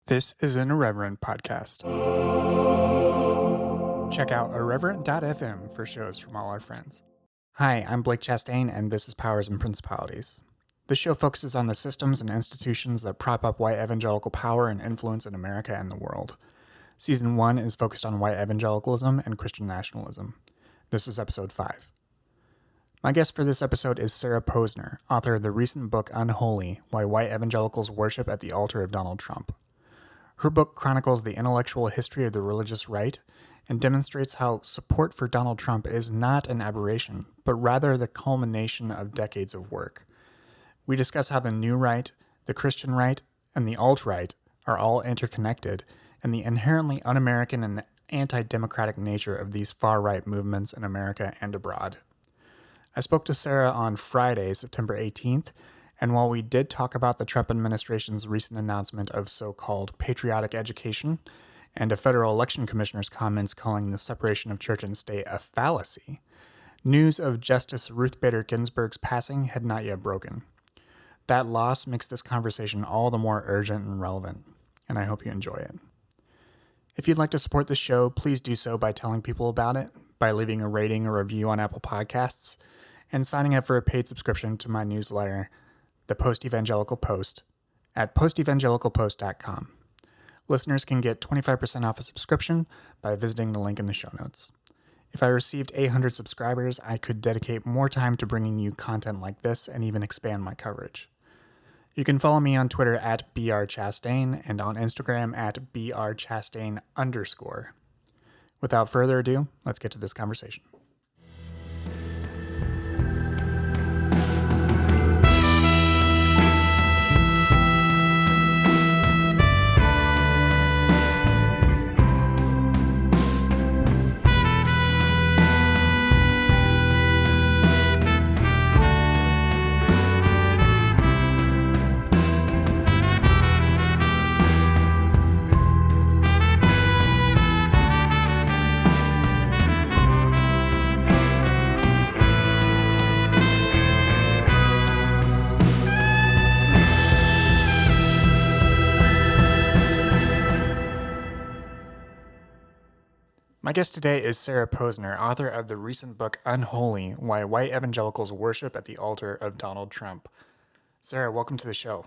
This is an Irreverent podcast. Check out irreverent.fm for shows from all our friends. Hi, I'm Blake Chastain, and this is Powers and Principalities. This show focuses on the systems and institutions that prop up white evangelical power and influence in America and the world. Season 1 is focused on white evangelicalism and Christian nationalism. This is episode 5. My guest for this episode is Sarah Posner, author of the recent book Unholy, Why White Evangelicals Worship at the Altar of Donald Trump. Her book chronicles the intellectual history of the religious right and demonstrates how support for Donald Trump is not an aberration, but rather the culmination of decades of work. We discuss how the new right, the Christian right, and the alt-right are all interconnected, and the inherently un-American and anti-democratic nature of these far-right movements in America and abroad. I spoke to Sarah on Friday, September 18th, and while we did talk about the Trump administration's recent announcement of so-called patriotic education and a federal election commissioner's comments calling the separation of church and state a fallacy, news of Justice Ruth Bader Ginsburg's passing had not yet broken. That loss makes this conversation all the more urgent and relevant, and I hope you enjoy it. If you'd like to support the show, please do so by telling people about it, by leaving a rating or review on Apple Podcasts, and signing up for a paid subscription to my newsletter, The Post-Evangelical Post, at postevangelicalpost.com. Listeners can get 25% off a subscription by visiting the link in the show notes. If I received 800 subscribers, I could dedicate more time to bringing you content like this and even expand my coverage. You can follow me on Twitter at brchastain and on Instagram at brchastain_. Without further ado, let's get to this conversation. My guest today is Sarah Posner, author of the recent book Unholy, Why White Evangelicals Worship at the Altar of Donald Trump. Sarah, welcome to the show.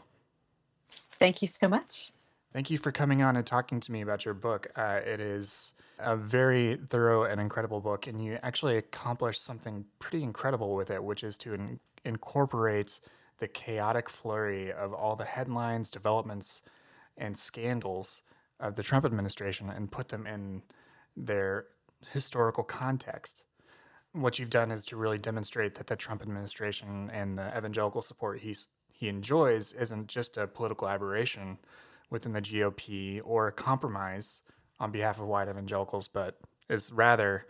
Thank you so much. Thank you for coming on and talking to me about your book. It is a very thorough and incredible book, and you actually accomplished something pretty incredible with it, which is to incorporate the chaotic flurry of all the headlines, developments, and scandals of the Trump administration and put them in their historical context. What you've done is to really demonstrate that the Trump administration and the evangelical support he enjoys isn't just a political aberration within the GOP or a compromise on behalf of white evangelicals, but is rather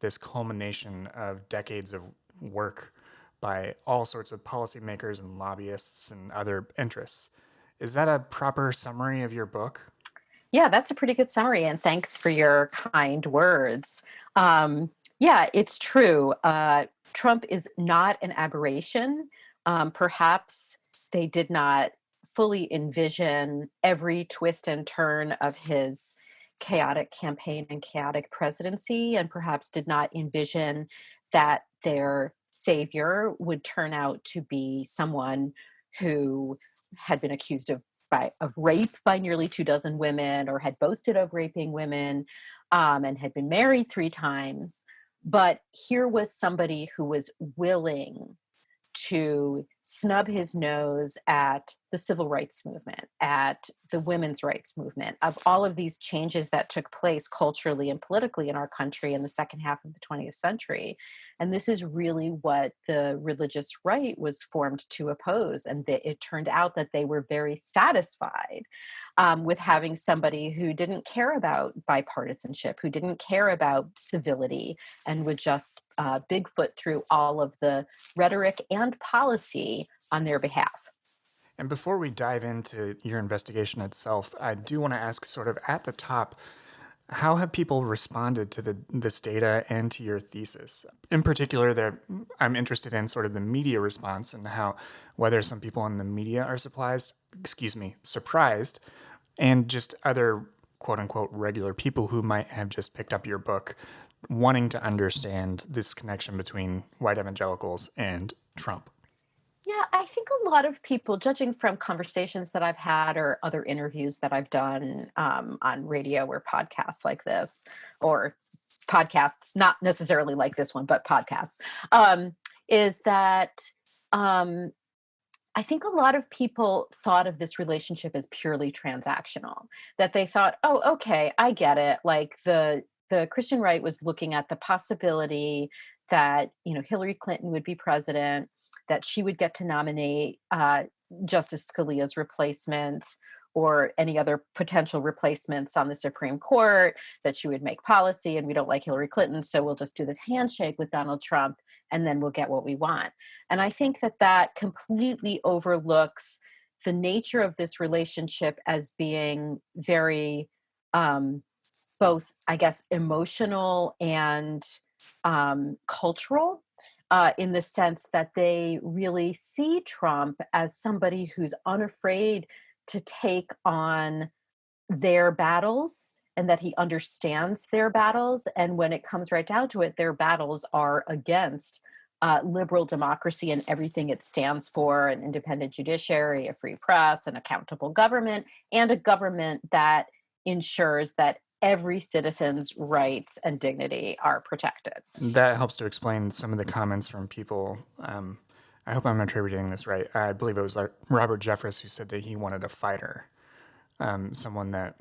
this culmination of decades of work by all sorts of policymakers and lobbyists and other interests. Is that a proper summary of your book? Yeah, that's a pretty good summary, and thanks for your kind words. Yeah, it's true. Trump is not an aberration. Perhaps they did not fully envision every twist and turn of his chaotic campaign and chaotic presidency, and perhaps did not envision that their savior would turn out to be someone who had been accused of rape by nearly 24 women, or had boasted of raping women, and had been married 3 times. But here was somebody who was willing to snub his nose at the civil rights movement, at the women's rights movement, of all of these changes that took place culturally and politically in our country in the second half of the 20th century. And this is really what the religious right was formed to oppose. And it turned out that they were very satisfied with having somebody who didn't care about bipartisanship, who didn't care about civility, and would just Bigfoot through all of the rhetoric and policy on their behalf. And before we dive into your investigation itself, I do want to ask sort of at the top, how have people responded to this data and to your thesis? In particular, I'm interested in sort of the media response and how whether some people in the media are surprised, and just other quote unquote regular people who might have just picked up your book wanting to understand this connection between white evangelicals and Trump? Yeah, I think a lot of people, judging from conversations that I've had or other interviews that I've done on radio or podcasts like this, or podcasts, not necessarily like this one, but podcasts, um, is that um, I think a lot of people thought of this relationship as purely transactional. That they thought, "Oh, okay, I get it." Like the Christian right was looking at the possibility that, Hillary Clinton would be president, that she would get to nominate Justice Scalia's replacements or any other potential replacements on the Supreme Court, that she would make policy, and we don't like Hillary Clinton, so we'll just do this handshake with Donald Trump and then we'll get what we want. And I think that that completely overlooks the nature of this relationship as being very, um, both, I guess, emotional and cultural. In the sense that they really see Trump as somebody who's unafraid to take on their battles and that he understands their battles. And when it comes right down to it, their battles are against liberal democracy and everything it stands for, an independent judiciary, a free press, an accountable government, and a government that ensures that every citizen's rights and dignity are protected. That helps to explain some of the comments from people. I hope I'm attributing this right. I believe it was like Robert Jeffress who said that he wanted a fighter, someone that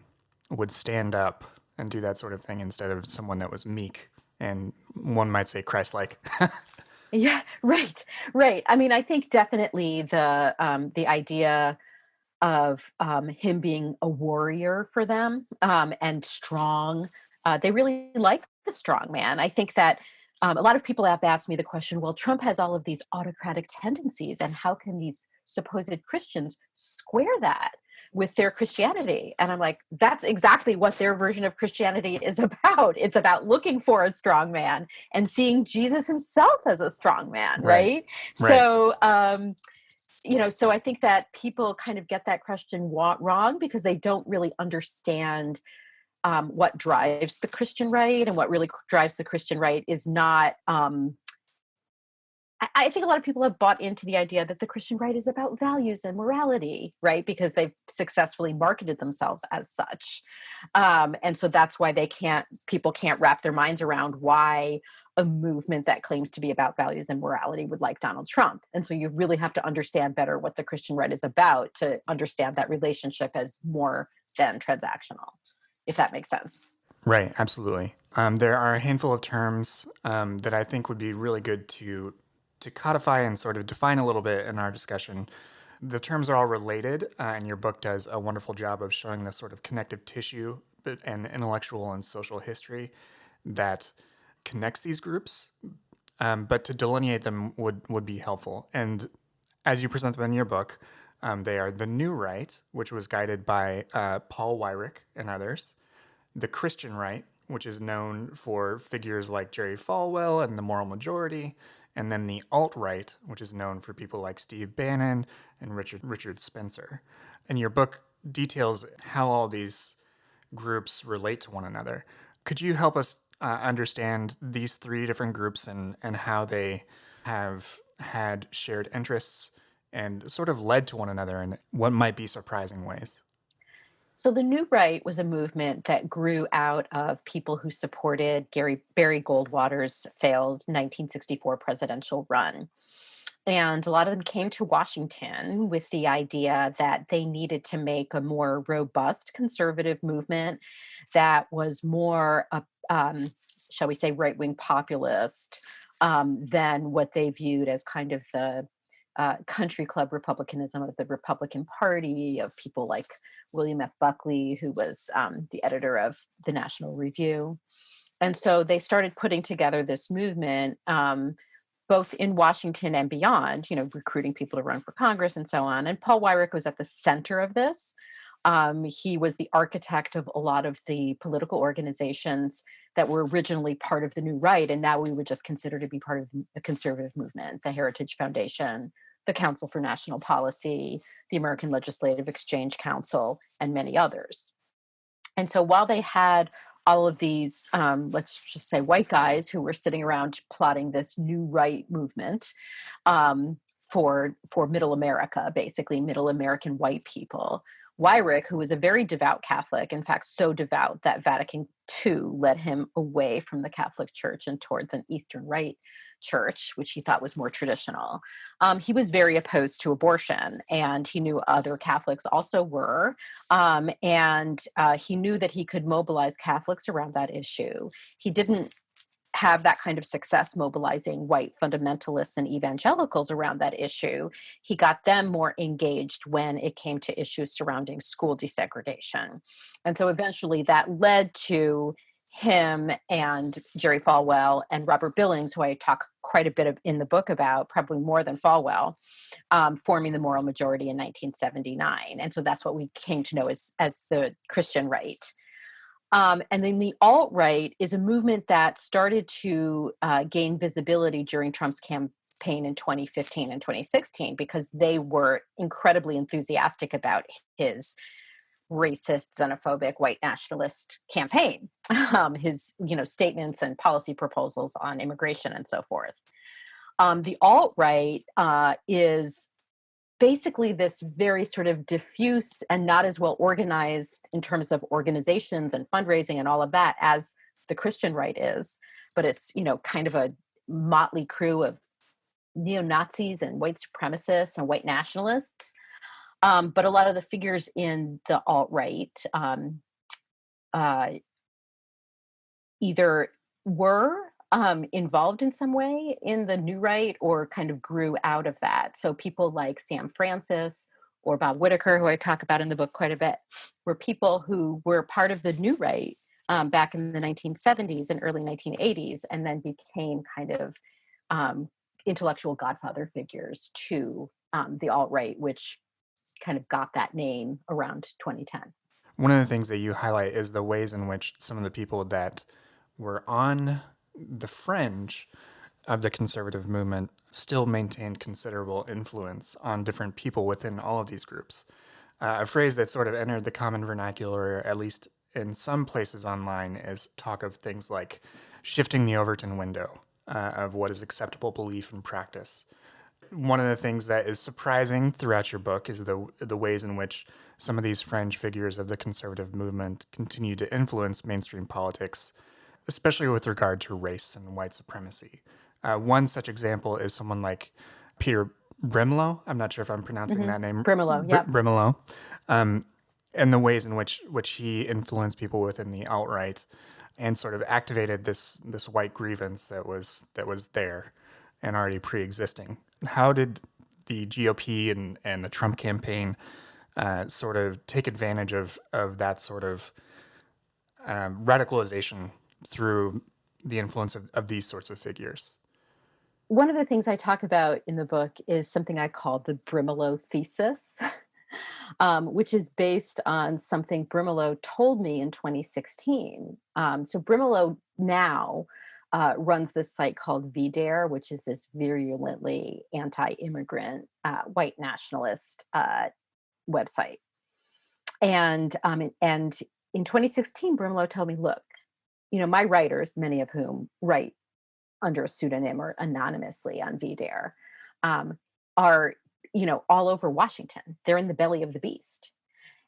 would stand up and do that sort of thing instead of someone that was meek and one might say Christ-like. Yeah, right, right. I mean, I think definitely the idea of him being a warrior for them and strong. They really like the strong man. I think that a lot of people have asked me the question, well, Trump has all of these autocratic tendencies, and how can these supposed Christians square that with their Christianity? And I'm like, that's exactly what their version of Christianity is about. It's about looking for a strong man and seeing Jesus himself as a strong man, Right, right? right. So I think that people kind of get that question wrong because they don't really understand what drives the Christian right, and what really drives the Christian right is not. I think a lot of people have bought into the idea that the Christian right is about values and morality, right? Because they've successfully marketed themselves as such, and so that's why people can't wrap their minds around why a movement that claims to be about values and morality would like Donald Trump. And so you really have to understand better what the Christian right is about to understand that relationship as more than transactional, if that makes sense. Right, absolutely. There are a handful of terms that I think would be really good to codify and sort of define a little bit in our discussion. The terms are all related, and your book does a wonderful job of showing the sort of connective tissue and intellectual and social history that connects these groups. But to delineate them would be helpful. And as you present them in your book, they are the New Right, which was guided by Paul Weyrich and others, the Christian right, which is known for figures like Jerry Falwell and the Moral Majority, and then the alt right, which is known for people like Steve Bannon and Richard Spencer. And your book details how all these groups relate to one another. Could you help us understand these three different groups and how they have had shared interests and sort of led to one another in what might be surprising ways? So the New Right was a movement that grew out of people who supported Barry Goldwater's failed 1964 presidential run. And a lot of them came to Washington with the idea that they needed to make a more robust conservative movement that was more, shall we say, right wing populist than what they viewed as kind of the country club republicanism of the Republican Party, of people like William F. Buckley, who was the editor of the National Review. And so they started putting together this movement, both in Washington and beyond, recruiting people to run for Congress and so on. And Paul Weyrich was at the center of this. He was the architect of a lot of the political organizations that were originally part of the New Right, and now we would just consider to be part of a conservative movement, the Heritage Foundation, the Council for National Policy, the American Legislative Exchange Council, and many others. And so while they had all of these, let's just say, white guys who were sitting around plotting this new right movement, um, for Middle America, basically Middle American white people. Wyrick, who was a very devout Catholic, in fact, so devout that Vatican II led him away from the Catholic Church and towards an Eastern Rite church, which he thought was more traditional. He was very opposed to abortion, and he knew other Catholics also were. And he knew that he could mobilize Catholics around that issue. He didn't have that kind of success mobilizing white fundamentalists and evangelicals around that issue. He got them more engaged when it came to issues surrounding school desegregation. And so eventually that led to him and Jerry Falwell and Robert Billings, who I talk quite a bit of in the book about, probably more than Falwell, forming the moral majority in 1979. And so that's what we came to know as the Christian right. And then the alt-right is a movement that started to gain visibility during Trump's campaign in 2015 and 2016 because they were incredibly enthusiastic about his racist, xenophobic, white nationalist campaign, his statements and policy proposals on immigration and so forth. The alt-right is basically this very sort of diffuse and not as well organized in terms of organizations and fundraising and all of that as the Christian right is. But it's, kind of a motley crew of neo-Nazis and white supremacists and white nationalists. But a lot of the figures in the alt-right uh, either were involved in some way in the new right or kind of grew out of that. So people like Sam Francis or Bob Whitaker, who I talk about in the book quite a bit, were people who were part of the new right back in the 1970s and early 1980s, and then became kind of intellectual godfather figures to the alt-right, which kind of got that name around 2010. One of the things that you highlight is the ways in which some of the people that were on the fringe of the conservative movement still maintained considerable influence on different people within all of these groups. A phrase that sort of entered the common vernacular, at least in some places online, is talk of things like shifting the Overton window of what is acceptable belief and practice. One of the things that is surprising throughout your book is the ways in which some of these fringe figures of the conservative movement continue to influence mainstream politics, especially with regard to race and white supremacy. One such example is someone like Peter Brimelow. I'm not sure if I'm pronouncing Mm-hmm. that name. Brimelow, yeah. Brimelow. And the ways in which he influenced people within the alt-right and sort of activated this white grievance that was there and already pre-existing. How did the GOP and the Trump campaign sort of take advantage of that sort of radicalization through the influence of these sorts of figures? One of the things I talk about in the book is something I call the Brimelow thesis, which is based on something Brimelow told me in 2016. So Brimelow now runs this site called VDare, which is this virulently anti-immigrant white nationalist website. And in 2016, Brimelow told me, look, my writers, many of whom write under a pseudonym or anonymously on VDare, are, all over Washington. They're in the belly of the beast.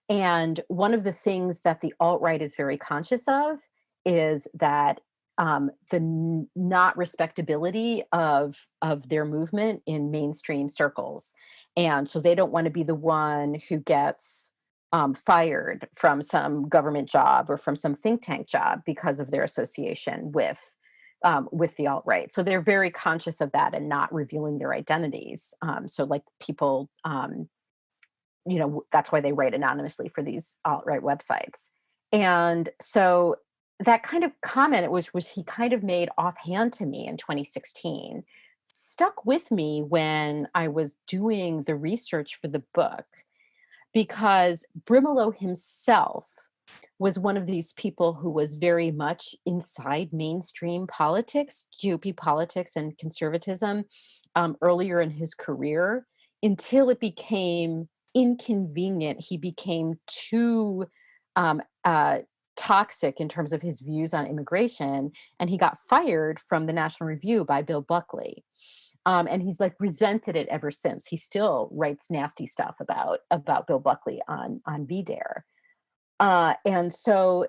And one of the things that the alt-right is very conscious of is that not respectability of their movement in mainstream circles. And so they don't want to be the one who gets fired from some government job or from some think tank job because of their association with the alt-right. So they're very conscious of that and not revealing their identities. So like people, that's why they write anonymously for these alt-right websites. And so that kind of comment, was he kind of made offhand to me in 2016, stuck with me when I was doing the research for the book, because Brimelow himself was one of these people who was very much inside mainstream politics, GOP politics and conservatism, earlier in his career. until it became inconvenient. He became too um, uh, toxic in terms of his views on immigration, and he got fired from the National Review by Bill Buckley. And he's like resented it ever since. He still writes nasty stuff about Bill Buckley on VDare. And so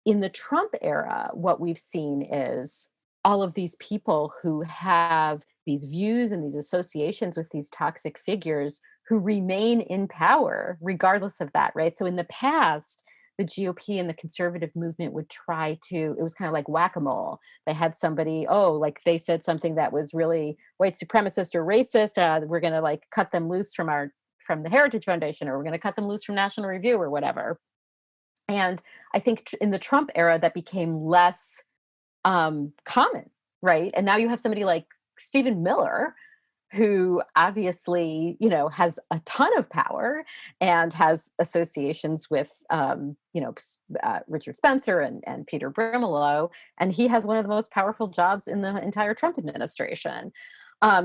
in the Trump era, what we've seen is all of these people who have these views and these associations with these toxic figures who remain in power regardless of that, right? So in the past, the GOP and the conservative movement would try to, it was kind of like whack a mole. They had somebody, oh, like they said something that was really white supremacist or racist. We're going to like cut them loose from the Heritage Foundation, or we're going to cut them loose from National Review or whatever. And I think in the Trump era, that became less common, right? And now you have somebody like Stephen Miller, who obviously, has a ton of power and has associations with, Richard Spencer and Peter Brimelow, and he has one of the most powerful jobs in the entire Trump administration.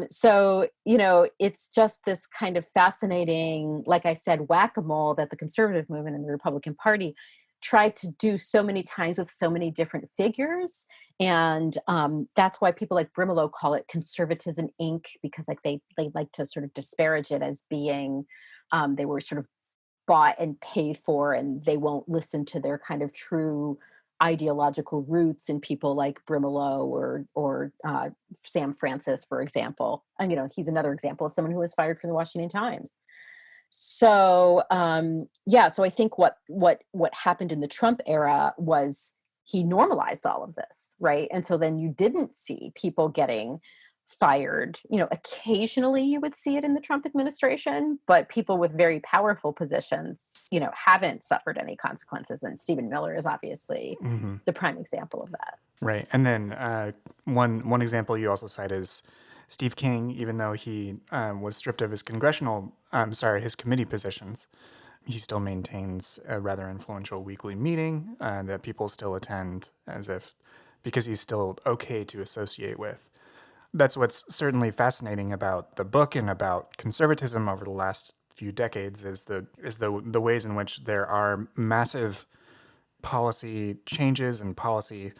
So, it's just this kind of fascinating, like I said, whack a mole that the conservative movement and the Republican Party tried to do so many times with so many different figures. And that's why people like Brimelow call it conservatism Inc., because like they like to sort of disparage it as being they were sort of bought and paid for, and they won't listen to their kind of true ideological roots in people like Brimelow or Sam Francis, for example. And he's another example of someone who was fired from the Washington Times. So yeah, so I think what happened in the Trump era was he normalized all of this, right? And so then you didn't see people getting fired. Occasionally you would see it in the Trump administration, but people with very powerful positions, haven't suffered any consequences. And Stephen Miller is obviously Hmm. the prime example of that. Right. And then one example you also cite is Steve King, even though he was stripped of his his committee positions, he still maintains a rather influential weekly meeting that people still attend as if because he's still okay to associate with. That's what's certainly fascinating about the book and about conservatism over the last few decades is the ways in which there are massive policy changes and policy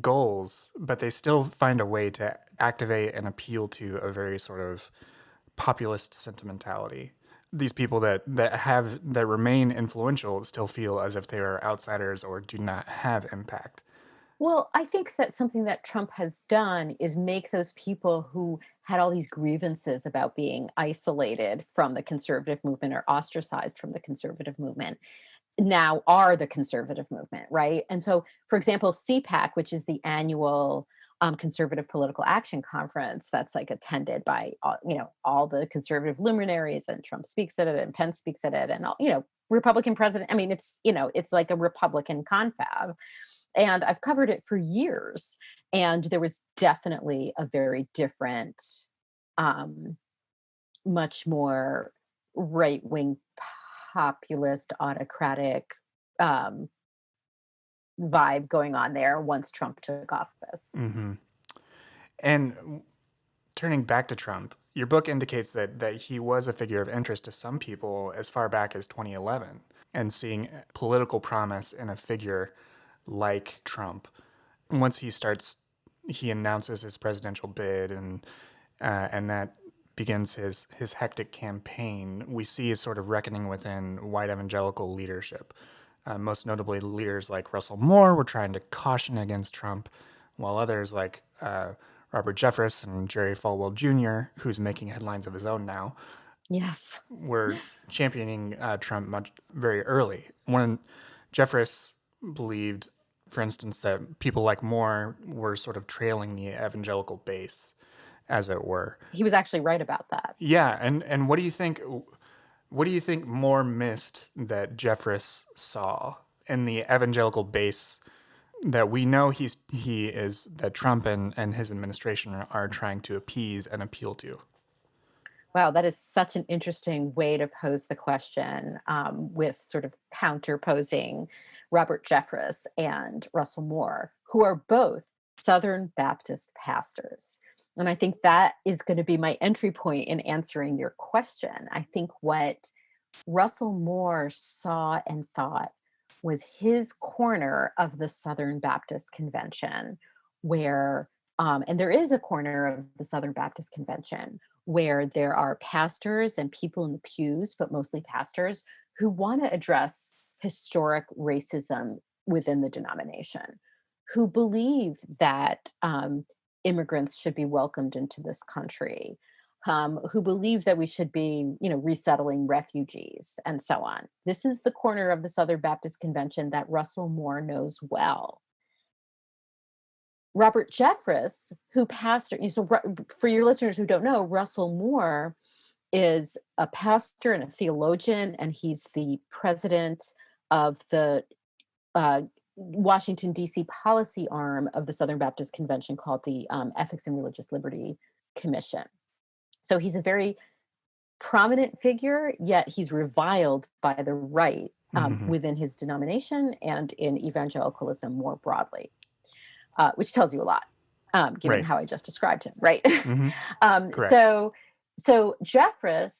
goals, but they still find a way to activate and appeal to a very sort of populist sentimentality. These people that remain influential still feel as if they are outsiders or do not have impact. Well, I think that something that Trump has done is make those people who had all these grievances about being isolated from the conservative movement or ostracized from the conservative movement now are the conservative movement, right? And so, for example, CPAC, which is the annual conservative political action conference that's like attended by all the conservative luminaries, and Trump speaks at it, and Pence speaks at it, and all, Republican president. I mean, it's like a Republican confab, and I've covered it for years. And there was definitely a very different, um, much more right wing, populist, autocratic um, vibe going on there once Trump took office. Hmm. And turning back to Trump, your book indicates that he was a figure of interest to some people as far back as 2011, and seeing political promise in a figure like Trump. Once he announces his presidential bid, and that begins his hectic campaign. We see a sort of reckoning within white evangelical leadership. Most notably, leaders like Russell Moore were trying to caution against Trump, while others like Robert Jeffress and Jerry Falwell Jr., who's making headlines of his own now, Yes. were championing Trump very early. When Jeffress believed, for instance, that people like Moore were sort of trailing the evangelical base, as it were. He was actually right about that. Yeah, and what do you think? What do you think Moore missed that Jeffress saw in the evangelical base that we know he is that Trump and his administration are trying to appease and appeal to? Wow, that is such an interesting way to pose the question, with sort of counterposing Robert Jeffress and Russell Moore, who are both Southern Baptist pastors. And I think that is going to be my entry point in answering your question. I think what Russell Moore saw and thought was his corner of the Southern Baptist Convention, where, and there is a corner of the Southern Baptist Convention where there are pastors and people in the pews, but mostly pastors, who want to address historic racism within the denomination, who believe that immigrants should be welcomed into this country, who believe that we should be, resettling refugees and so on. This is the corner of the Southern Baptist Convention that Russell Moore knows well. Robert Jeffress, who pastored, for your listeners who don't know, Russell Moore is a pastor and a theologian, and he's the president of the uh, Washington, D.C. policy arm of the Southern Baptist Convention called the Ethics and Religious Liberty Commission. So he's a very prominent figure, yet he's reviled by the right Hmm. within his denomination and in evangelicalism more broadly, which tells you a lot, given Right. how I just described him, right? Hmm. um, Correct. so, so Jeffress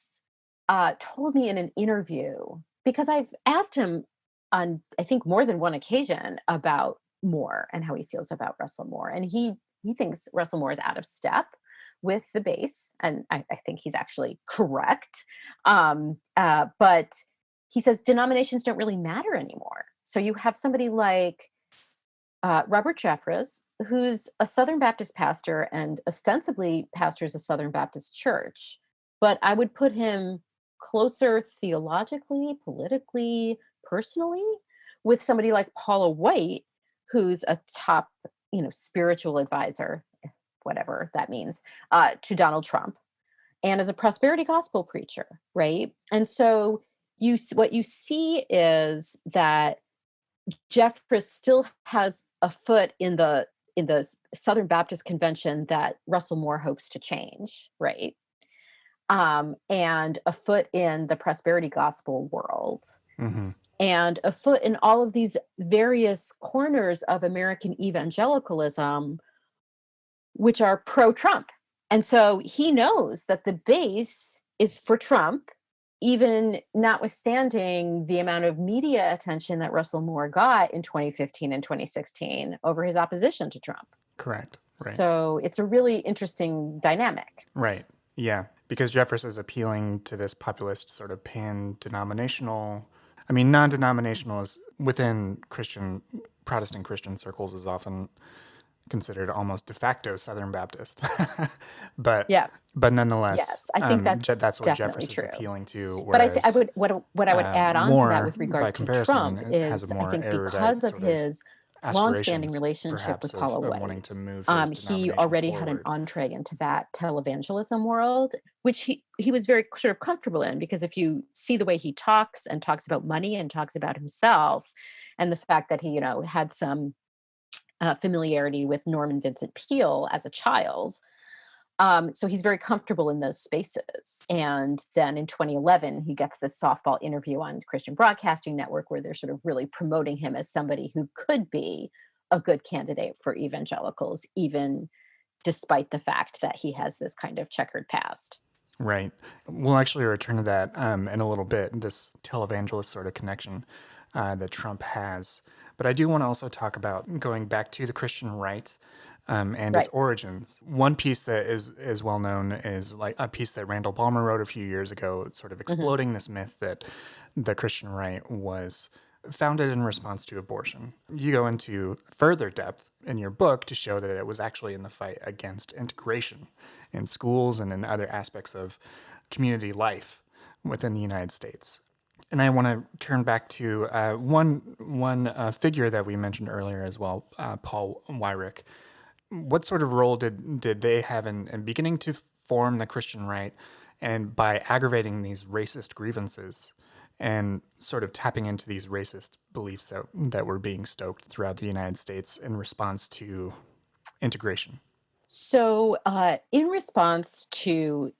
told me in an interview, because I've asked him on, I think, more than one occasion about Moore and how he feels about Russell Moore, and he thinks Russell Moore is out of step with the base, and I think he's actually correct. But he says denominations don't really matter anymore. So you have somebody like Robert Jeffress, who's a Southern Baptist pastor and ostensibly pastors a Southern Baptist church, but I would put him closer theologically, politically, personally, with somebody like Paula White, who's a top, spiritual advisor, whatever that means, to Donald Trump, and as a prosperity gospel preacher, right? And so what you see is that Jeffress still has a foot in the Southern Baptist Convention that Russell Moore hopes to change, right? And a foot in the prosperity gospel world, Hmm. and a foot in all of these various corners of American evangelicalism, which are pro Trump. And so he knows that the base is for Trump, even notwithstanding the amount of media attention that Russell Moore got in 2015 and 2016 over his opposition to Trump. Correct. Right. So it's a really interesting dynamic. Right. Yeah. Because Jeffress is appealing to this populist sort of pan-denominational. I mean, non-denominational is within Protestant Christian circles is often considered almost de facto Southern Baptist, but Yeah. nonetheless, Yes, I think that's that's what definitely Jeffress is true. appealing to. But I Whereas what I would add on to that Moore, with by regard to Trump comparison, has a is I more think erudite because of sort of his longstanding aspirations, relationship perhaps, with Paula of wanting White, to move his he denomination already had an forward. entree into that televangelism world, which he was very sort of comfortable in, because if you see the way he talks and talks about money and talks about himself, and the fact that he had some familiarity with Norman Vincent Peale as a child. So he's very comfortable in those spaces. And then in 2011, he gets this softball interview on Christian Broadcasting Network where they're sort of really promoting him as somebody who could be a good candidate for evangelicals, even despite the fact that he has this kind of checkered past. Right. We'll actually return to that in a little bit, this televangelist sort of connection that Trump has. But I do want to also talk about going back to the Christian right and its Right. origins. One piece that is well known is like a piece that Randall Palmer wrote a few years ago, sort of Hmm. exploding this myth that the Christian right was founded in response to abortion. You go into further depth in your book to show that it was actually in the fight against integration in schools and in other aspects of community life within the United States. And I want to turn back to one figure that we mentioned earlier as well, Paul Weyrich. What sort of role did they have in beginning to form the Christian right, and by aggravating these racist grievances and sort of tapping into these racist beliefs that were being stoked throughout the United States in response to integration? So, in response to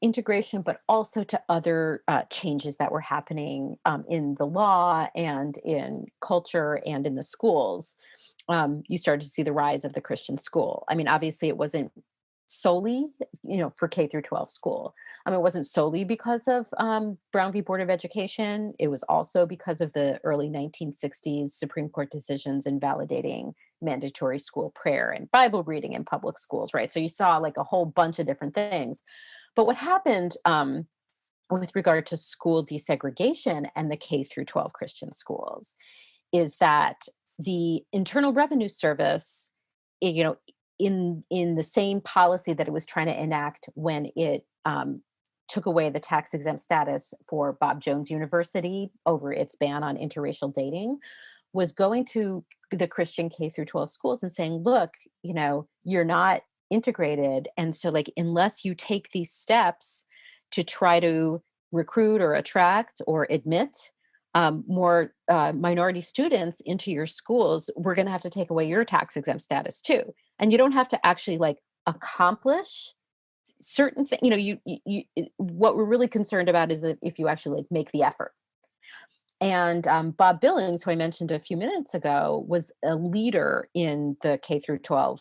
integration, but also to other changes that were happening in the law and in culture and in the schools, you started to see the rise of the Christian school. I mean, obviously, it wasn't solely, for K through 12 school. It wasn't solely because of Brown v. Board of Education. It was also because of the early 1960s Supreme Court decisions invalidating mandatory school prayer and Bible reading in public schools, right? So you saw like a whole bunch of different things. But what happened with regard to school desegregation and the K through 12 Christian schools is that the Internal Revenue Service, you know, in the same policy that it was trying to enact when it took away the tax exempt status for Bob Jones University over its ban on interracial dating, was going to the Christian K through 12 schools and saying, look, you're not integrated. And so, like, unless you take these steps to try to recruit or attract or admit more minority students into your schools, we're going to have to take away your tax exempt status too. And you don't have to actually like accomplish certain things. What we're really concerned about is that if you actually like make the effort. And Bob Billings, who I mentioned a few minutes ago, was a leader in the K through 12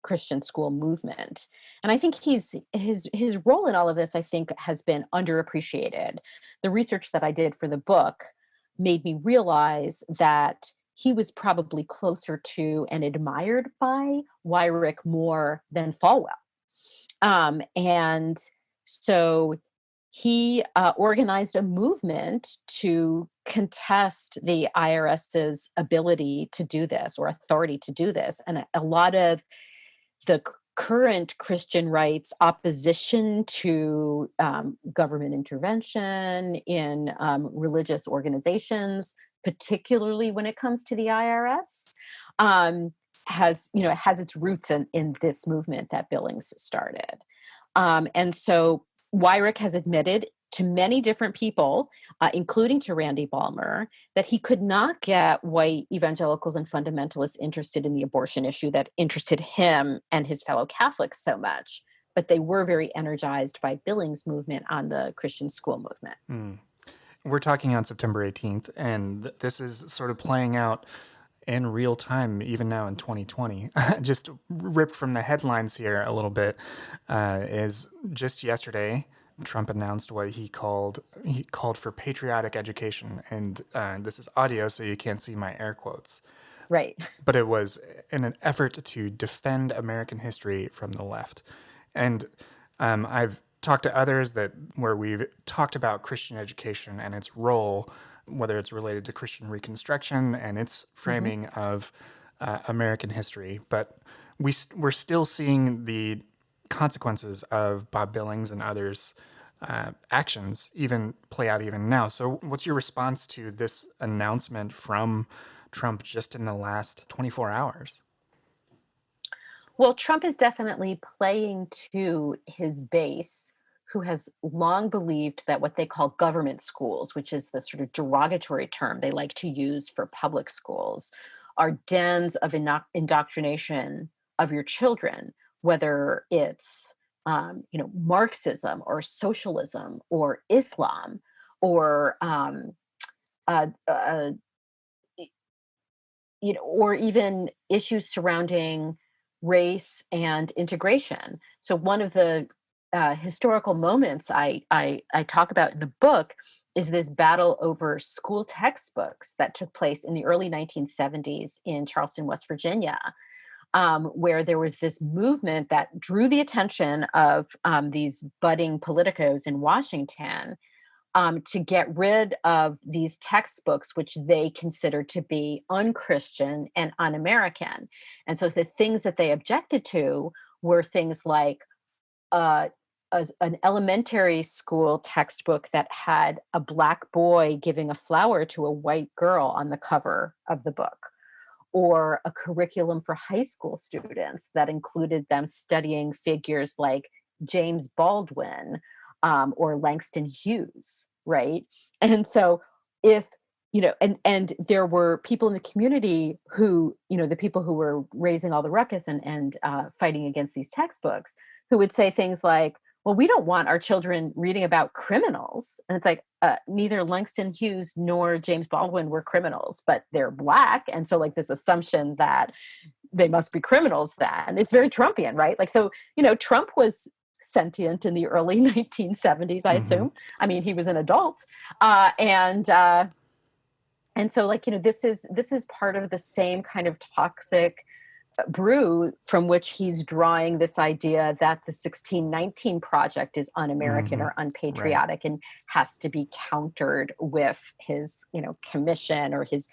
Christian school movement. And I think his role in all of this, I think, has been underappreciated. The research that I did for the book made me realize that he was probably closer to and admired by Wyrick more than Falwell. And so he organized a movement to contest the IRS's ability to do this or authority to do this. And a lot of the current Christian rights opposition to government intervention in religious organizations, particularly when it comes to the IRS, has its roots in this movement that Billings started. And so Wyrick has admitted to many different people, including to Randy Ballmer, that he could not get white evangelicals and fundamentalists interested in the abortion issue that interested him and his fellow Catholics so much. But they were very energized by Billings' movement on the Christian school movement. Mm. We're talking on September 18th, and this is sort of playing out in real time, even now in 2020. Just ripped from the headlines here a little bit, is just yesterday, Trump announced what he called for patriotic education, and this is audio, so you can't see my air quotes. Right. But it was in an effort to defend American history from the left, and I've talked to others where we've talked about Christian education and its role, whether it's related to Christian Reconstruction and its framing of American history. But we're still seeing the consequences of Bob Billings and others' actions even play out even now. So what's your response to this announcement from Trump just in the last 24 hours? Well, Trump is definitely playing to his base, who has long believed that what they call government schools, which is the sort of derogatory term they like to use for public schools, are dens of indoctrination of your children, whether it's Marxism or socialism or Islam or uh, uh, or even issues surrounding race and integration. So one of the historical moments I talk about in the book is this battle over school textbooks that took place in the early 1970s in Charleston, West Virginia, where there was this movement that drew the attention of these budding politicos in Washington to get rid of these textbooks, which they considered to be unchristian and un-American. And so the things that they objected to were things like uh, an elementary school textbook that had a black boy giving a flower to a white girl on the cover of the book, or a curriculum for high school students that included them studying figures like James Baldwin or Langston Hughes, right? And so if and there were people in the community who, the people who were raising all the ruckus and fighting against these textbooks, who would say things like, well, we don't want our children reading about criminals. And it's like, neither Langston Hughes nor James Baldwin were criminals, but they're black. And so, like, this assumption that they must be criminals then. It's very Trumpian, right? Like, so, Trump was sentient in the early 1970s, I Mm-hmm. assume. I mean, he was an adult. And so, like, this is part of the same kind of toxic brew from which he's drawing this idea that the 1619 project is un-American Mm-hmm. or Right. unpatriotic and has to be countered with his, commission or his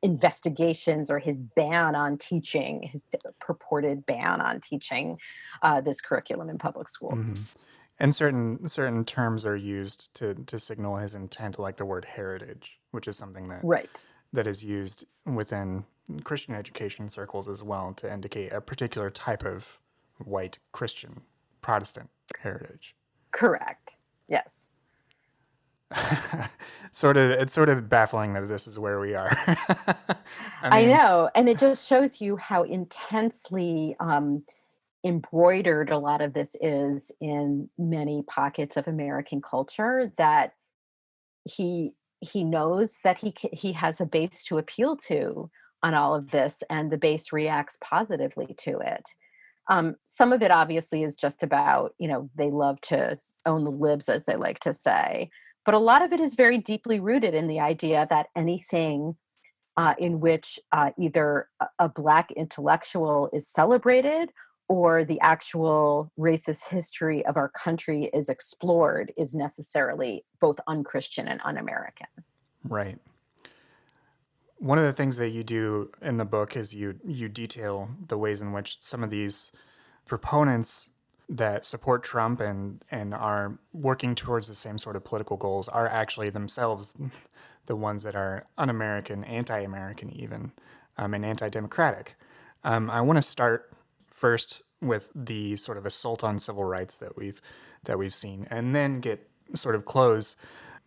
investigations or his ban on teaching, his purported ban on teaching this curriculum in public Mm-hmm. schools. And certain terms are used to signal his intent, like the word heritage, which is something Right. that is used within Christian education circles as well to indicate a particular type of white Christian Protestant heritage. Correct. Yes. It's sort of baffling that this is where we are. I I mean, know. And it just shows you how intensely embroidered a lot of this is in many pockets of American culture, that he knows that he has a base to appeal to on all of this, and the base reacts positively to it. Some of it obviously is just about, they love to own the libs, as they like to say, but a lot of it is very deeply rooted in the idea that anything in which either a Black intellectual is celebrated or the actual racist history of our country is explored is necessarily both unchristian and un-American. right. One of the things that you do in the book is you detail the ways in which some of these proponents that support Trump and are working towards the same sort of political goals are actually themselves the ones that are un-American, anti-American even, and anti-democratic. I want to start first with the sort of assault on civil rights that we've seen, and then get sort of close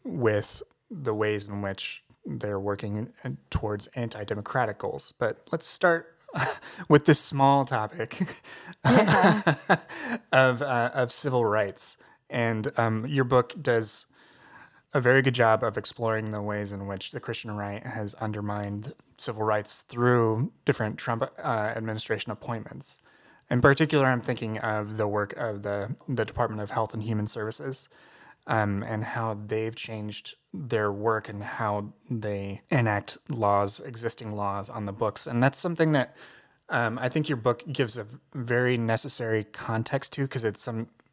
with the ways in which they're working towards anti-democratic goals. But let's start with this small topic Yeah. of civil rights. And your book does a very good job of exploring the ways in which the Christian right has undermined civil rights through different Trump administration appointments. In particular, I'm thinking of the work of the Department of Health and Human Services, and how they've changed their work and how they enact laws, existing laws on the books. And that's something that I think your book gives a very necessary context to, because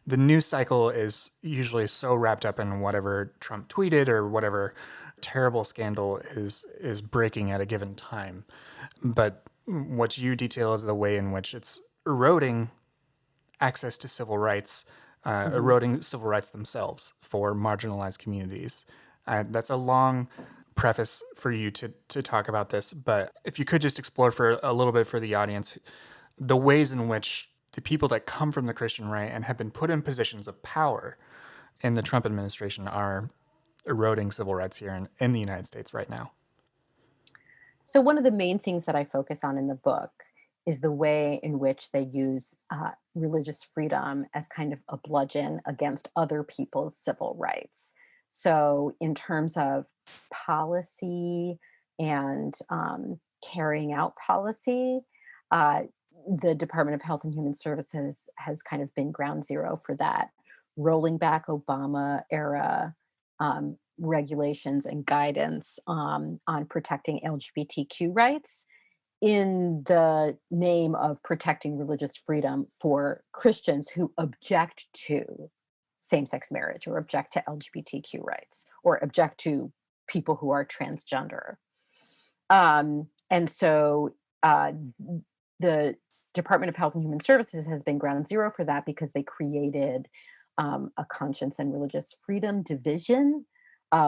the news cycle is usually so wrapped up in whatever Trump tweeted or whatever terrible scandal is breaking at a given time. But what you detail is the way in which it's eroding access to civil rights, Mhm. eroding civil rights themselves for marginalized communities. That's a long preface for you to talk about this, but if you could just explore for a little bit for the audience the ways in which the people that come from the Christian right and have been put in positions of power in the Trump administration are eroding civil rights here in the United States right now. So, one of the main things that I focus on in the book is the way in which they use religious freedom as kind of a bludgeon against other people's civil rights. So, in terms of policy and carrying out policy, uh, the Department of Health and Human Services has kind of been ground zero for that, rolling back Obama era regulations and guidance on protecting LGBTQ rights in the name of protecting religious freedom for Christians who object to same sex marriage or object to LGBTQ rights or object to people who are transgender. And so the Department of Health and Human Services has been ground zero for that because they created a conscience and religious freedom division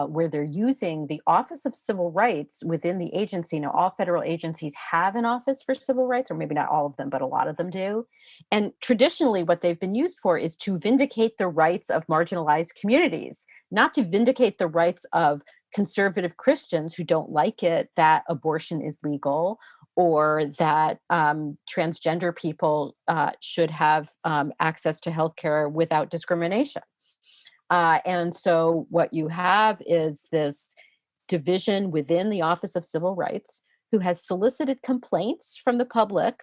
where they're using the Office of Civil Rights within the agency. Now, all federal agencies have an Office for Civil Rights, or maybe not all of them, but a lot of them do. And traditionally, what they've been used for is to vindicate the rights of marginalized communities, not to vindicate the rights of conservative Christians who don't like it that abortion is legal or that transgender people should have access to healthcare without discrimination. And so what you have is this division within the Office of Civil Rights who has solicited complaints from the public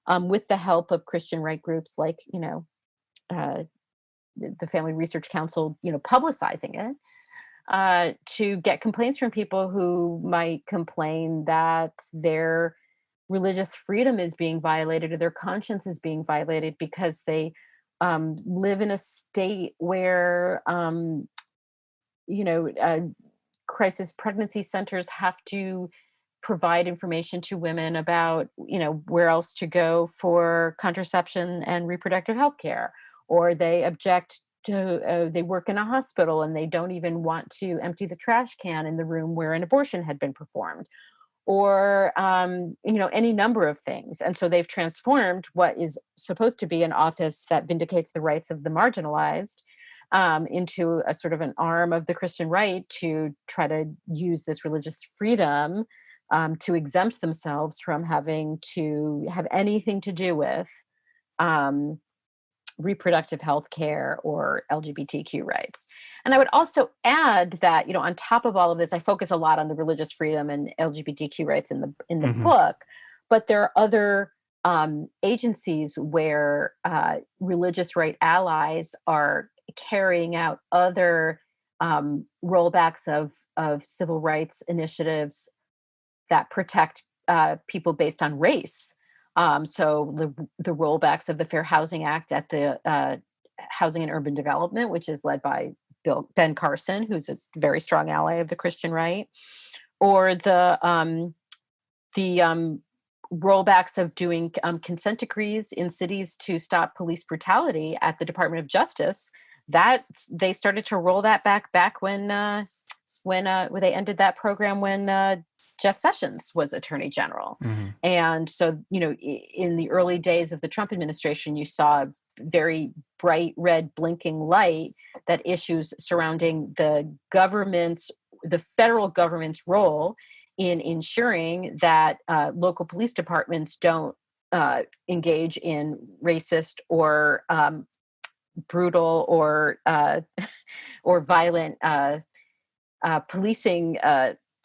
with the help of Christian right groups like, uh, the Family Research Council, publicizing it, to get complaints from people who might complain that their religious freedom is being violated or their conscience is being violated because they live in a state where, you know, uh, crisis pregnancy centers have to provide information to women about, where else to go for contraception and reproductive health care, or they object to, they work in a hospital and they don't even want to empty the trash can in the room where an abortion had been performed, or any number of things. And so they've transformed what is supposed to be an office that vindicates the rights of the marginalized, into a sort of an arm of the Christian right to try to use this religious freedom, to exempt themselves from having to have anything to do with, um, reproductive health care or LGBTQ rights. And I would also add that, on top of all of this, I focus a lot on the religious freedom and LGBTQ rights in the Hmm. book, but there are other, agencies where, religious right allies are carrying out other, rollbacks of civil rights initiatives that protect, people based on race. So the rollbacks of the Fair Housing Act at the, Housing and Urban Development, which is led by Ben Carson, who's a very strong ally of the Christian right, or the rollbacks of doing, consent decrees in cities to stop police brutality at the Department of Justice. That they started to roll that back when they ended that program when, Jeff Sessions was Attorney General. Hmm. And so, in the early days of the Trump administration, you saw a very bright red blinking light that issues surrounding the federal government's role in ensuring that, local police departments don't, engage in racist or, brutal or violent, policing,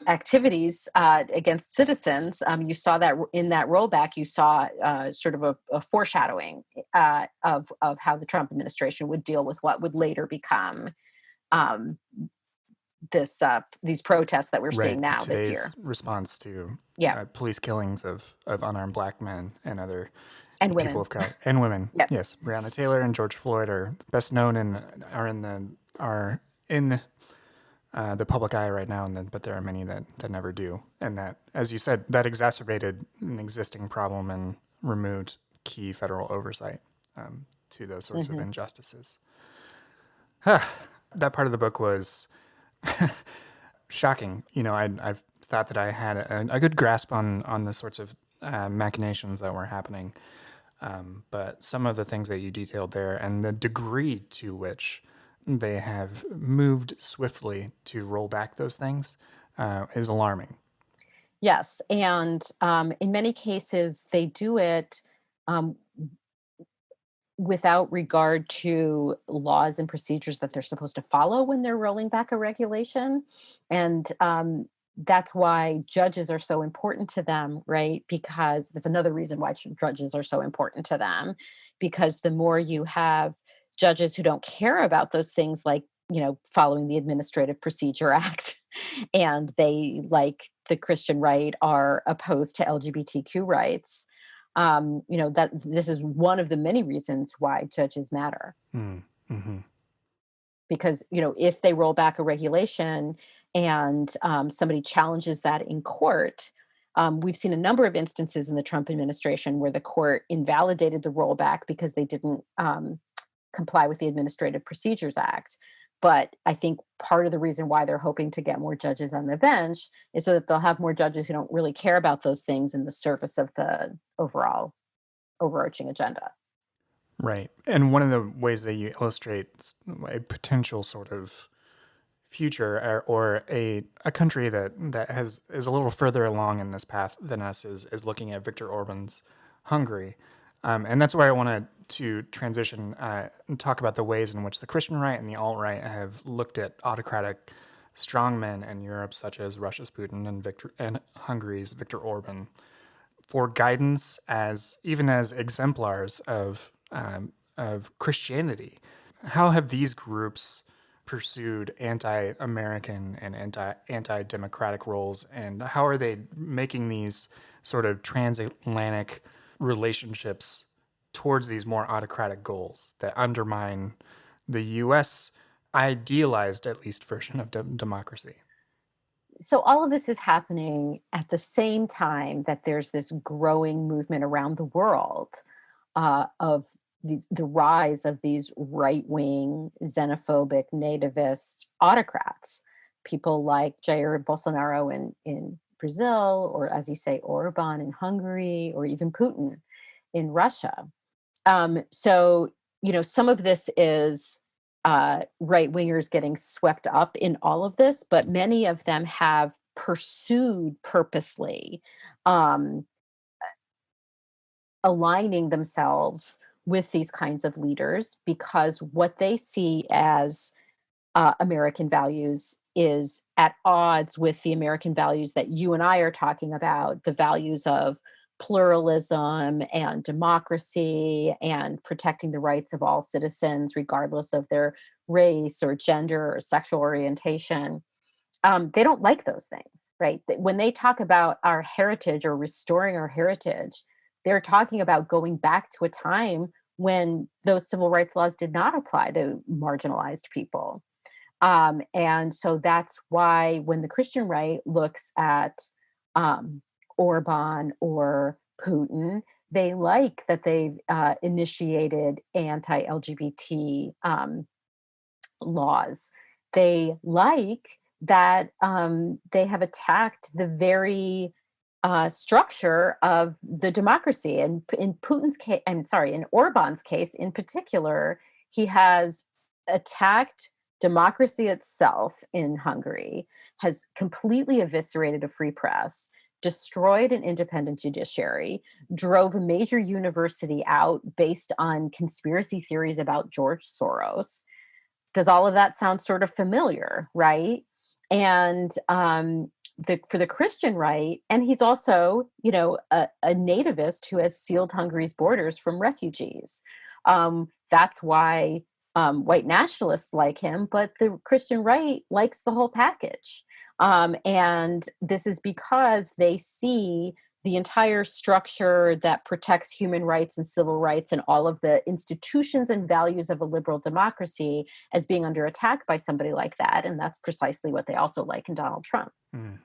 activities, against citizens. You saw that in that rollback. You saw, sort of a foreshadowing, of how the Trump administration would deal with what would later become, um, these protests that we're seeing Right. now this Today's year. response to Yeah, police killings of unarmed black men and other and people women. of color and women. Yes. Yes, Breonna Taylor and George Floyd are best known and are in the public eye right now, but there are many that never do, and that, as you said, that exacerbated an existing problem and removed key federal oversight to those sorts of Hmm. injustices. That part of the book was shocking. I've thought that I had a good grasp on the sorts of machinations that were happening, but some of the things that you detailed there and the degree to which they have moved swiftly to roll back those things is alarming. Yes, and, in many cases, they do it, um, without regard to laws and procedures that they're supposed to follow when they're rolling back a regulation. And, that's why judges are so important to them, right? Because that's another reason why judges are so important to them, because the more you have judges who don't care about those things, like, following the Administrative Procedure Act, and they, like the Christian right, are opposed to LGBTQ rights, that this is one of the many reasons why judges matter. Mm, hmm. Because, if they roll back a regulation and, somebody challenges that in court, we've seen a number of instances in the Trump administration where the court invalidated the rollback because they didn't, comply with the Administrative Procedures Act. But I think part of the reason why they're hoping to get more judges on the bench is so that they'll have more judges who don't really care about those things in the service of the overall overarching agenda. Right. And one of the ways that you illustrate a potential sort of future or a country that has is a little further along in this path than us is looking at Viktor Orban's Hungary, and that's where I wanted to transition and talk about the ways in which the Christian right and the alt right have looked at autocratic strongmen in Europe, such as Russia's Putin and Hungary's Viktor Orban, for guidance as even as exemplars of Christianity. How have these groups pursued anti-American and anti-democratic roles, and how are they making these sort of transatlantic relationships towards these more autocratic goals that undermine the U.S. idealized, at least, version of democracy? So all of this is happening at the same time that there's this growing movement around the world of the rise of these right-wing, xenophobic, nativist autocrats, people like Jair Bolsonaro in Brazil, or as you say, Orban in Hungary, or even Putin in Russia. So, some of this is right wingers getting swept up in all of this, but many of them have pursued purposely um, aligning themselves with these kinds of leaders because what they see as American values is at odds with the American values that you and I are talking about, the values of pluralism and democracy and protecting the rights of all citizens, regardless of their race or gender or sexual orientation. They don't like those things, right? When they talk about our heritage or restoring our heritage, they're talking about going back to a time when those civil rights laws did not apply to marginalized people. And so that's why when the Christian right looks at um, Orban or Putin, they like that they've initiated anti LGBT laws. They like that they have attacked the very structure of the democracy. And in Putin's case, I'm sorry, in Orban's case in particular, he has attacked democracy itself in Hungary, has completely eviscerated a free press, destroyed an independent judiciary, drove a major university out based on conspiracy theories about George Soros. Does all of that sound sort of familiar, right? And for the Christian right, and he's also, a nativist who has sealed Hungary's borders from refugees. That's why white nationalists like him, but the Christian right likes the whole package. And this is because they see the entire structure that protects human rights and civil rights and all of the institutions and values of a liberal democracy as being under attack by somebody like that. And that's precisely what they also like in Donald Trump. Mm.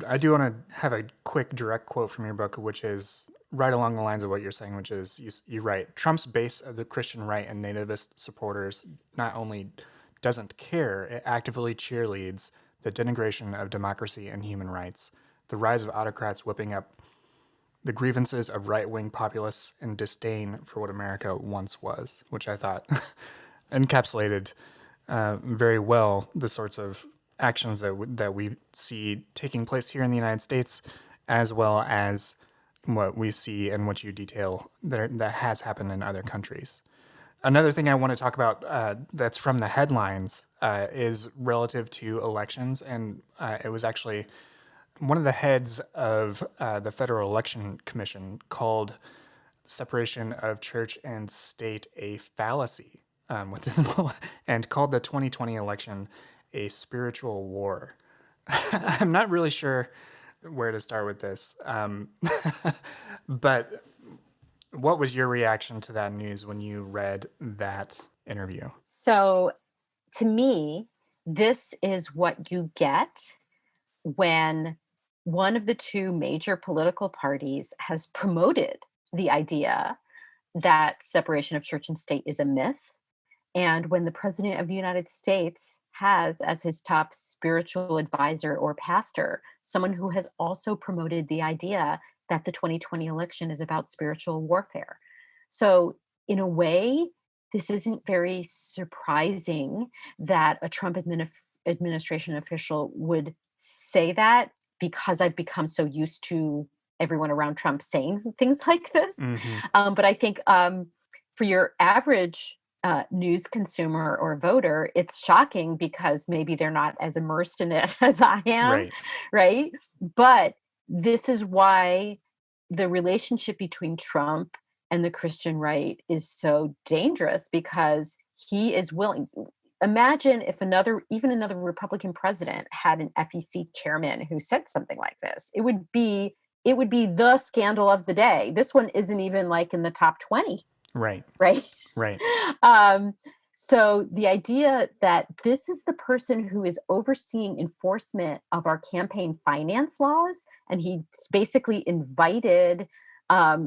I do want to have a quick direct quote from your book, which is right along the lines of what you're saying, which is you write Trump's base of the Christian right and nativist supporters not only doesn't care, it actively cheerleads the denigration of democracy and human rights, the rise of autocrats whipping up the grievances of right wing populists and disdain for what America once was, which I thought encapsulated very well the sorts of actions that we see taking place here in the United States, as well as what we see and what you detail that has happened in other countries. Another thing I want to talk about that's from the headlines is relative to elections, and it was actually one of the heads of the Federal Election Commission called separation of church and state a fallacy within the law, and called the 2020 election a spiritual war. I'm not really sure where to start with this, but what was your reaction to that news when you read that interview? So to me, this is what you get when one of the two major political parties has promoted the idea that separation of church and state is a myth. And when the president of the United States has as his top spiritual advisor or pastor someone who has also promoted the idea that the 2020 election is about spiritual warfare. So, in a way, this isn't very surprising that a Trump administration official would say that because I've become so used to everyone around Trump saying things like this. Mm-hmm. But I think for your average news consumer or voter, it's shocking because maybe they're not as immersed in it as I am, Right. right? But this is why the relationship between Trump and the Christian right is so dangerous, because he is willing. Imagine if another Republican president had an FEC chairman who said something like this. It would be the scandal of the day. This one isn't even like in the top 20, Right. right? Right. um, so the idea that this is the person who is overseeing enforcement of our campaign finance laws, and he basically invited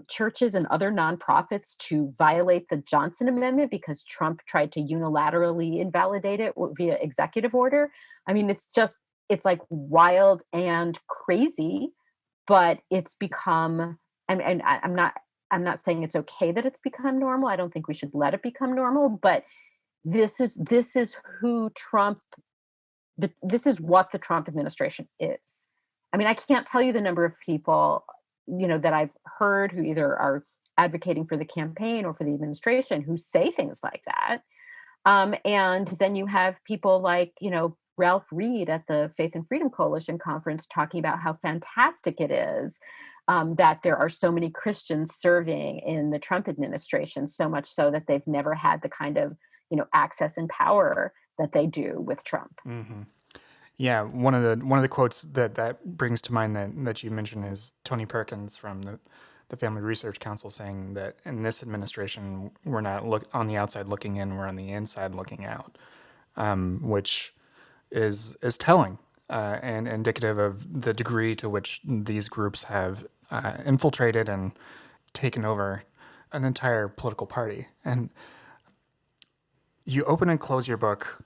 churches and other nonprofits to violate the Johnson Amendment because Trump tried to unilaterally invalidate it via executive order. I mean, it's like wild and crazy, but it's become, and I'm not saying it's okay that it's become normal. I don't think we should let it become normal, but this is who Trump this is what the Trump administration is. I mean, I can't tell you the number of people, that I've heard who either are advocating for the campaign or for the administration who say things like that. And then you have people like, Ralph Reed at the Faith and Freedom Coalition conference talking about how fantastic it is that there are so many Christians serving in the Trump administration, so much so that they've never had the kind of, access and power that they do with Trump. Hmm. Yeah, one of the quotes that brings to mind that you mentioned is Tony Perkins from the Family Research Council saying that in this administration we're not on the outside looking in, we're on the inside looking out, which is telling and indicative of the degree to which these groups have infiltrated and taken over an entire political party. And you open and close your book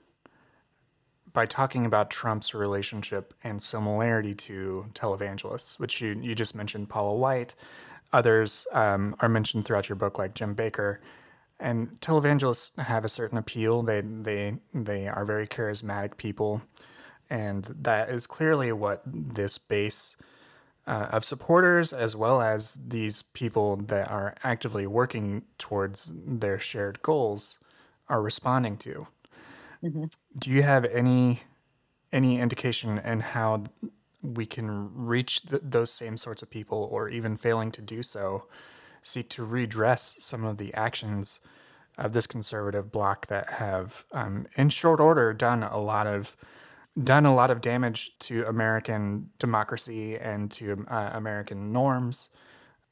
by talking about Trump's relationship and similarity to televangelists, which you just mentioned Paula White. Others are mentioned throughout your book, like Jim Baker. And televangelists have a certain appeal. They are very charismatic people, and that is clearly what this base of supporters, as well as these people that are actively working towards their shared goals, are responding to. Mhm. Do you have any indication in how we can reach those same sorts of people, or even failing to do so, seek to redress some of the actions of this conservative bloc that have, in short order, done a lot of damage to American democracy and to American norms?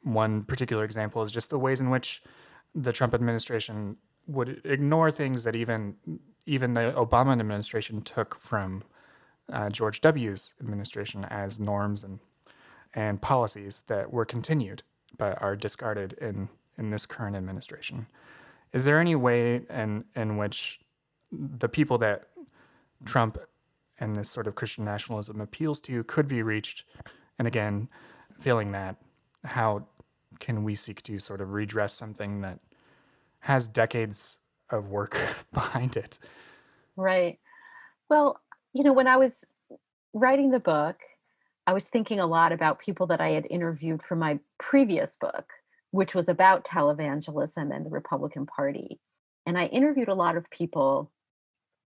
One particular example is just the ways in which the Trump administration would ignore things that even the Obama administration took from George W.'s administration as norms and policies that were continued but are discarded in this current administration. Is there any way in which the people that Trump and this sort of Christian nationalism appeals to could be reached? And again, failing that, how can we seek to sort of redress something that has decades of work behind it? Right. Well, when I was writing the book, I was thinking a lot about people that I had interviewed for my previous book, which was about televangelism and the Republican Party. And I interviewed a lot of people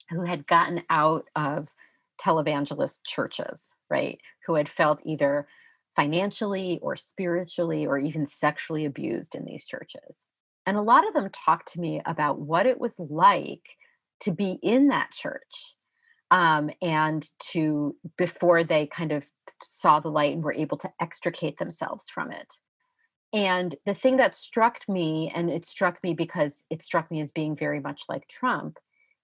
who had gotten out of televangelist churches, right? Who had felt either financially or spiritually or even sexually abused in these churches. And a lot of them talked to me about what it was like to be in that church, and to before they kind of saw the light and were able to extricate themselves from it. And the thing that struck me, and it struck me because it struck me as being very much like Trump,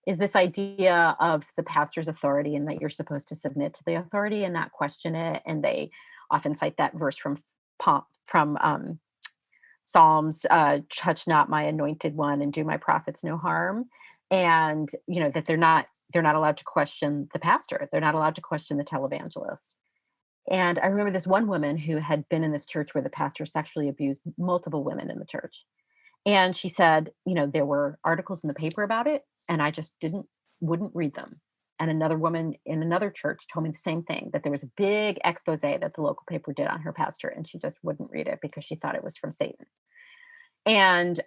is this idea of the pastor's authority and that you're supposed to submit to the authority and not question it. And they often cite that verse from Psalms, "Touch not my anointed one, and do my prophets no harm." And that they're not allowed to question the pastor. They're not allowed to question the televangelist. And I remember this one woman who had been in this church where the pastor sexually abused multiple women in the church. And she said, there were articles in the paper about it, and I just wouldn't read them. And another woman in another church told me the same thing, that there was a big expose that the local paper did on her pastor, and she just wouldn't read it because she thought it was from Satan. And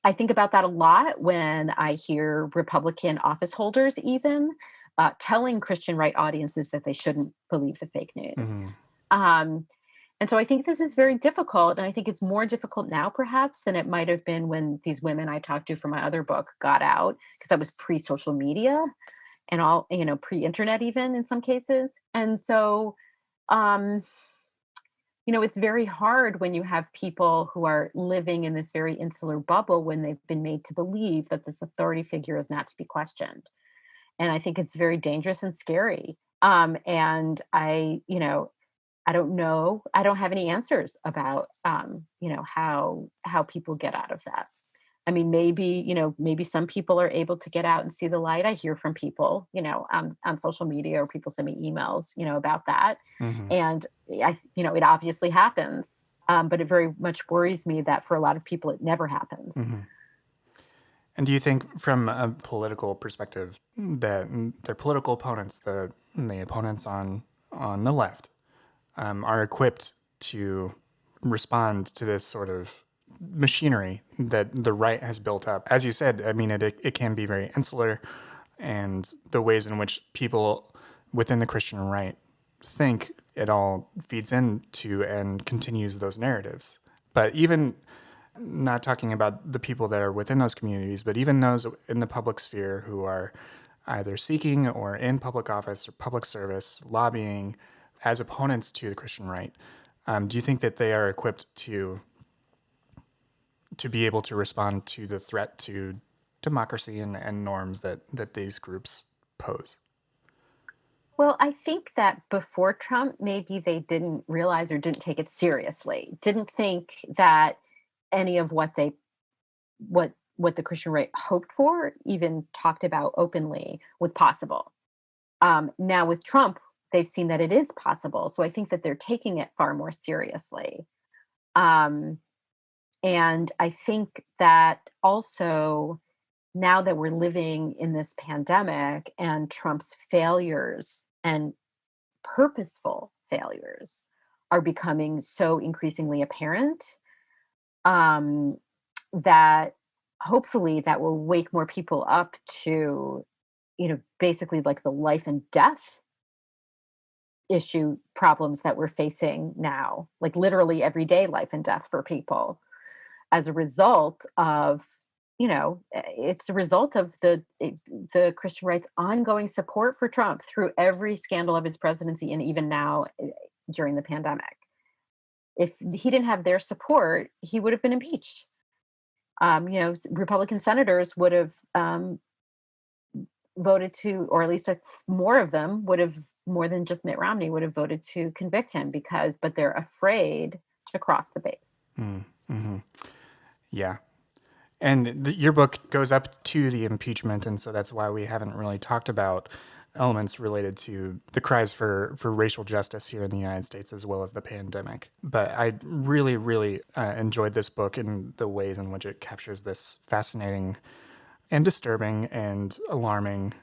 I think about that a lot when I hear Republican office holders even telling Christian right audiences that they shouldn't believe the fake news. Mm-hmm. And so I think this is very difficult. And I think it's more difficult now, perhaps, than it might have been when these women I talked to for my other book got out, because that was pre social media and all, pre internet, even in some cases. And so, um, it's very hard when you have people who are living in this very insular bubble when they've been made to believe that this authority figure is not to be questioned. And I think it's very dangerous and scary. And I don't know. I don't have any answers about, how people get out of that. I mean, maybe some people are able to get out and see the light. I hear from people, on social media, or people send me emails, about that. Mm-hmm. And it obviously happens. But it very much worries me that for a lot of people, it never happens. Mm-hmm. And do you think, from a political perspective, that their political opponents, the opponents on the left, are equipped to respond to this sort of machinery that the right has built up? As you said, I mean, it can be very insular, and the ways in which people within the Christian right think, it all feeds into and continues those narratives. But even not talking about the people that are within those communities, but even those in the public sphere who are either seeking or in public office or public service, lobbying as opponents to the Christian right, do you think that they are equipped to be able to respond to the threat to democracy and norms that these groups pose? Well, I think that before Trump, maybe they didn't realize or didn't take it seriously, didn't think that any of what the Christian right hoped for, even talked about openly, was possible. Now with Trump, they've seen that it is possible. So I think that they're taking it far more seriously. Um, and I think that also, now that we're living in this pandemic and Trump's failures and purposeful failures are becoming so increasingly apparent, um, that hopefully that will wake more people up to, basically like the life and death issue problems that we're facing now, like literally everyday life and death for people as a result of, it's a result of the Christian right's ongoing support for Trump through every scandal of his presidency, and even now, during the pandemic. If he didn't have their support, he would have been impeached. Republican senators would have, voted to, or at least more of them would have, more than just Mitt Romney, would have voted to convict him, but they're afraid to cross the base. Mm-hmm. Yeah. And your book goes up to the impeachment, and so that's why we haven't really talked about elements related to the cries for racial justice here in the United States, as well as the pandemic. But I really, really enjoyed this book and the ways in which it captures this fascinating and disturbing and alarming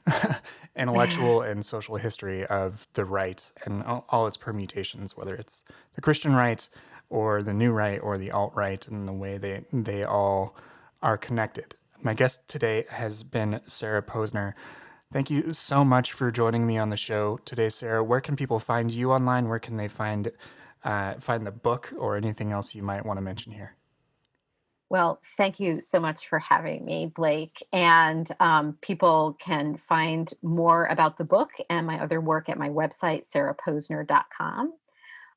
intellectual and social history of the right and all its permutations, whether it's the Christian right or the new right or the alt-right, and the way they all are connected. My guest today has been Sarah Posner. Thank you so much for joining me on the show today, Sarah. Where can people find you online? Where can they find the book or anything else you might want to mention here? Well, thank you so much for having me, Blake. And people can find more about the book and my other work at my website, sarahposner.com.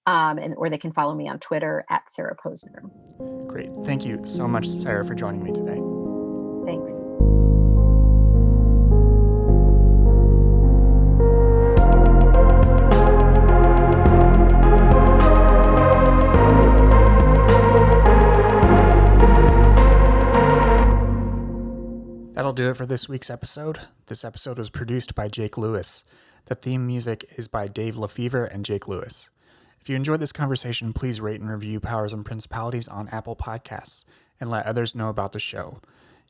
Or they can follow me on Twitter at Sarah Posner. Great. Thank you so much, Sarah, for joining me today. Thanks. That'll do it for this week's episode. This episode was produced by Jake Lewis. The theme music is by Dave LaFever and Jake Lewis. If you enjoyed this conversation, please rate and review Powers and Principalities on Apple Podcasts and let others know about the show.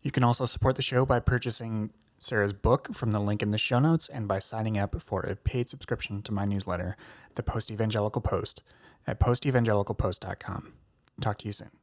You can also support the show by purchasing Sarah's book from the link in the show notes and by signing up for a paid subscription to my newsletter, The Post Evangelical Post, at postevangelicalpost.com. Talk to you soon.